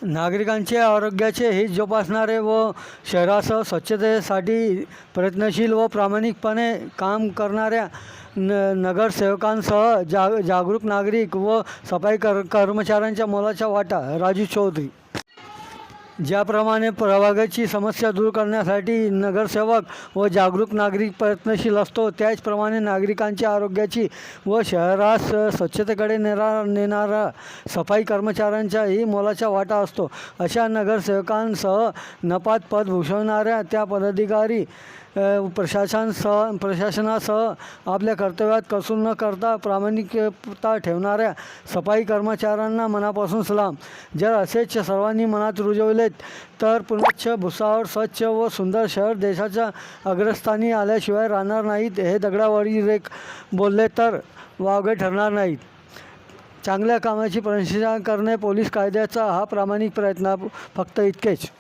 नागरिकांचे आरोग्याचे हित जोपासणारे व शहरासह स्वच्छतेसाठी प्रयत्नशील व प्रामाणिकपणे काम करणाऱ्या नगरसेवकांसह जागरूक नागरिक व सफाई कर्मचाऱ्यांच्या मोलाचा वाटा. राजू चौधरी. ज्याप्रमाणे प्रभागाची समस्या दूर करण्यासाठी नगरसेवक व जागरूक नागरिक प्रयत्नशील असतो, त्याचप्रमाणे नागरिकांच्या आरोग्याची व शहरास स्वच्छतेकडे नेणारा सफाई कर्मचाऱ्यांचाही मोलाचा वाटा असतो. अशा नगरसेवकांसह नपात पद भूषवणाऱ्या त्या पदाधिकारी प्रशासनासह आपल्या कर्तव्यात कसूर न करता प्रामाणिकता ठेवणाऱ्या सफाई कर्मचाऱ्यांना मनापासून सलाम. जर असेच सर्वांनी मनात रुजवलेत तर पुनश्च भुसावळ स्वच्छ व सुंदर शहर देशाच्या अग्रस्थानी आल्याशिवाय राहणार नाहीत. हे दगडावरी रेख बोलले तर वावगे ठरणार नाहीत. चांगल्या कामाची प्रशंसा करणे पोलीस कायद्याचा हा प्रामाणिक प्रयत्न. फक्त इतकेच.